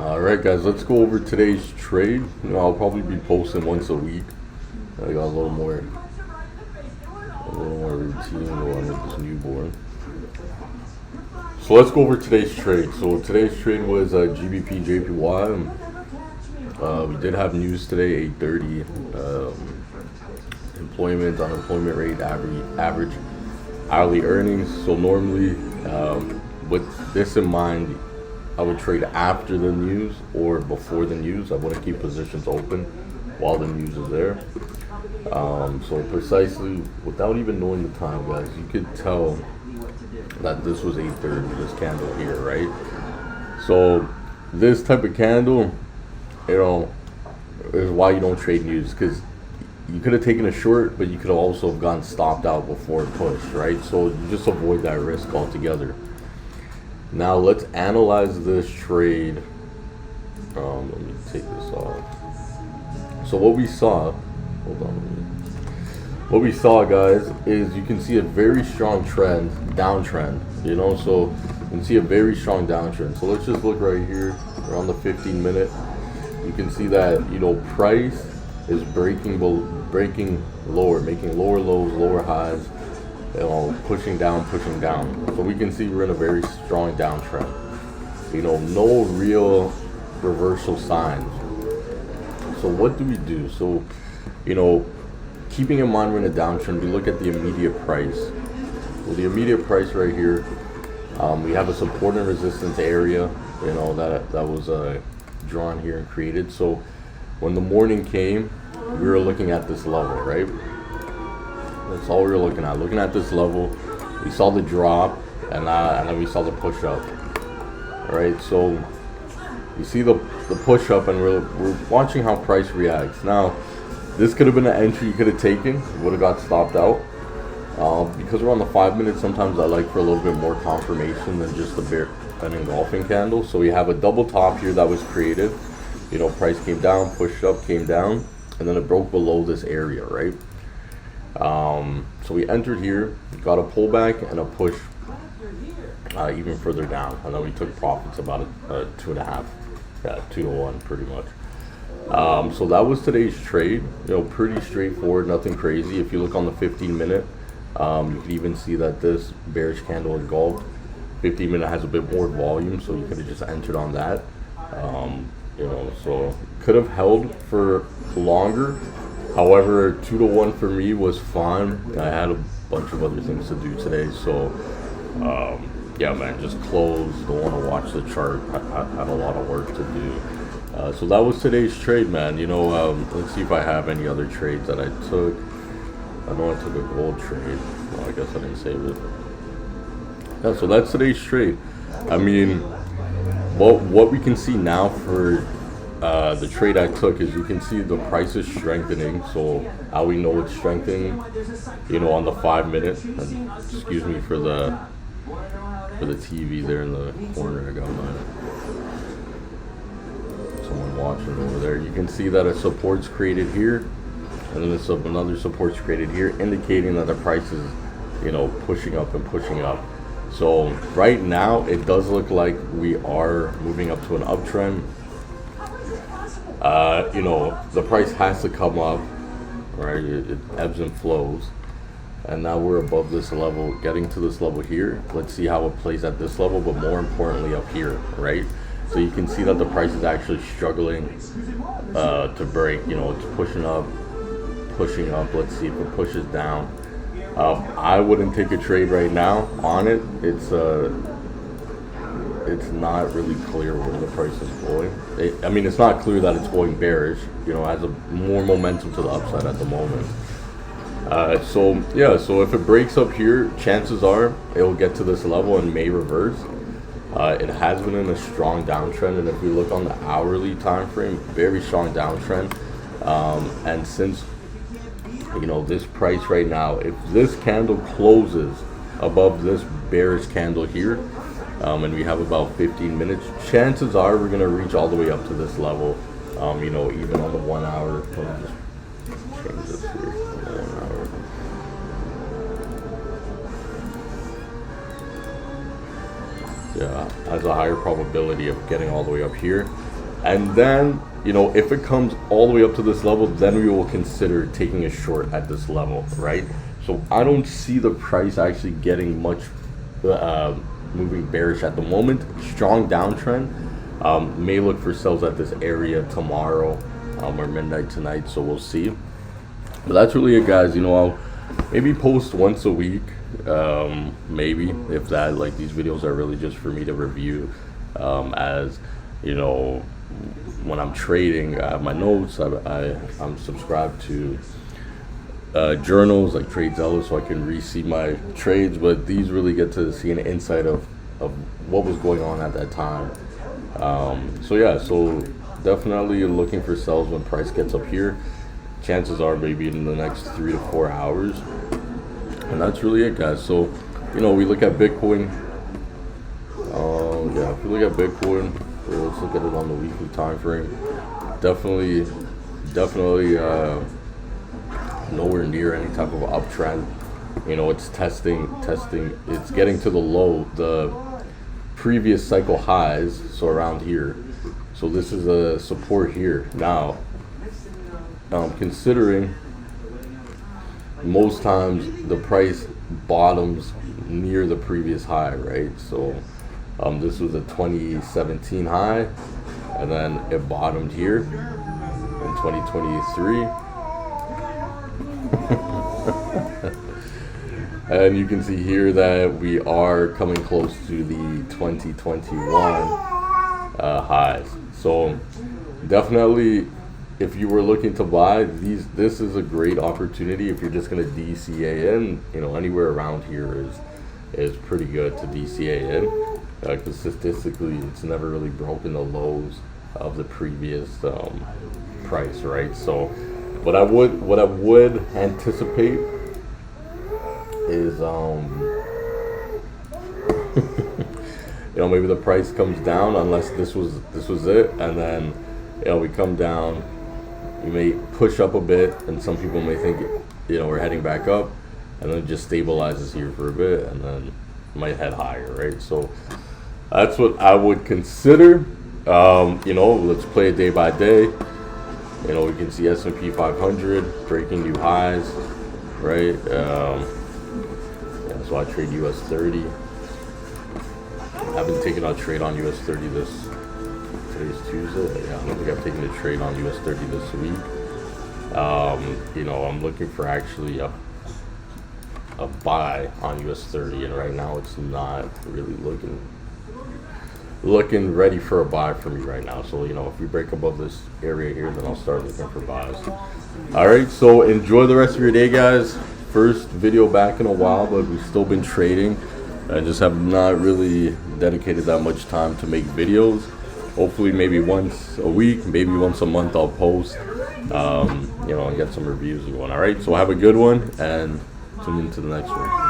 Alright guys, let's go over today's trade. I'll probably be posting once a week. I got a little more routine going with this newborn. So let's go over today's trade. So today's trade was GBP JPY. We did have news today, 8:30. Unemployment rate, average hourly earnings. So normally, with this in mind, I would trade after the news or before the news. I wouldn't keep positions open while the news is there. So precisely, without even knowing the time, guys, you could tell that this was 8:30, this candle here, right? So this type of candle, is why you don't trade news, because you could have taken a short, but you could have also have gotten stopped out before it pushed, right? So you just avoid that risk altogether. Now let's analyze this trade. Let me take this off. So what we saw, what we saw, guys, is you can see a very strong downtrend, so you can see a very strong downtrend. So let's just look right here around the 15-minute. You can see that, price is breaking lower, making lower lows, lower highs, pushing down. So we can see we're in a very strong downtrend. No real reversal signs. So what do we do? So, keeping in mind we're in a downtrend, we look at the immediate price. Well, the immediate price right here, we have a support and resistance area, that was drawn here and created. So when the morning came, we were looking at this level, right? That's all we were looking at this level. We saw the drop, and then we saw the push up. All right, so you see the push up, and we're watching how price reacts. Now, this could have been an entry you could have taken, would have got stopped out. Because we're on the 5 minutes, sometimes I like for a little bit more confirmation than just an engulfing candle. So we have a double top here that was created. Price came down, pushed up, came down, and then it broke below this area, right? So we entered here, got a pullback and a push even further down, and then we took profits about a 2.5, 2 to 1 pretty much. So that was today's trade. Pretty straightforward, nothing crazy. If you look on the 15-minute, you can even see that this bearish candle engulfed. 15-minute has a bit more volume, so you could have just entered on that. So could have held for longer. However, 2 to 1 for me was fine. I had a bunch of other things to do today, so yeah, man, just closed. Don't want to watch the chart. I had a lot of work to do. So that was today's trade, man. Let's see if I have any other trades that I took. I know I took a gold trade. Well, I guess I didn't save it. Yeah, so that's today's trade. I mean, what we can see now for the trade I took is you can see the price is strengthening. So how we know it's strengthening, on the 5 minute. Excuse me for the TV there in the corner. I got someone watching over there. You can see that a support's created here, and then another support's created here, indicating that the price is, pushing up and pushing up. So right now it does look like we are moving up to an uptrend. The price has to come up, right? It ebbs and flows, and now we're above this level, getting to this level here. Let's see how it plays at this level, but more importantly up here, right? So you can see that the price is actually struggling to break. It's pushing up. Let's see if it pushes down. I wouldn't take a trade right now on it. It's not really clear where the price is going. It's not clear that it's going bearish. Has a more momentum to the upside at the moment. So if it breaks up here, chances are it'll get to this level and may reverse. It has been in a strong downtrend, and if we look on the hourly time frame, very strong downtrend. And since this price right now, if this candle closes above this bearish candle here, and we have about 15 minutes, chances are we're going to reach all the way up to this level, even on the 1 hour. Let me just change this here, 1 hour. Yeah, has a higher probability of getting all the way up here. And then, you know, if it comes all the way up to this level, then we will consider taking a short at this level, right? So I don't see the price actually getting much moving bearish at the moment. Strong downtrend. May look for sells at this area tomorrow or midnight tonight, so we'll see. But that's really it, guys. You know, I'll maybe post once a week, maybe, if that. Like, these videos are really just for me to review, as you know, when I'm trading. I have my notes. I'm subscribed to journals like TradeZeller, so I can re-see my trades. But these really get to see an insight of what was going on at that time. So yeah, so definitely looking for sells when price gets up here. Chances are maybe in the next 3 to 4 hours. And that's really it, guys. So, you know, we look at Bitcoin. Yeah, if we look at Bitcoin, let's look at it on the weekly time frame. Definitely nowhere near any type of uptrend. You know, it's testing. It's getting to the previous cycle highs, so around here. So this is a support here. Now, considering most times the price bottoms near the previous high, right? So this was a 2017 high, and then it bottomed here in 2023. And you can see here that we are coming close to the 2021 highs. So definitely, if you were looking to buy these, this is a great opportunity. If you're just going to DCA in, you know, anywhere around here is pretty good to DCA in, because statistically it's never really broken the lows of the previous price, right? So what I would anticipate is you know, maybe the price comes down, unless this was it, and then, you know, we come down, we may push up a bit, and some people may think, you know, we're heading back up, and then it just stabilizes here for a bit, and then might head higher, right? So that's what I would consider. You know, let's play it day by day. You know, we can see S&P 500 breaking new highs, right? Yeah, so I trade US 30. I've been taking a trade on US 30 today's Tuesday. Yeah, I don't think I've taken a trade on US 30 this week. You know, I'm looking for actually a buy on US 30, and right now it's not really looking ready for a buy for me right now. So, you know, if we break above this area here, then I'll start looking for buys. All right, so enjoy the rest of your day, guys. First video back in a while, but we've still been trading. I just have not really dedicated that much time to make videos. Hopefully maybe once a week, maybe once a month I'll post, you know, and get some reviews going. All right, so have a good one, and tune into the next one.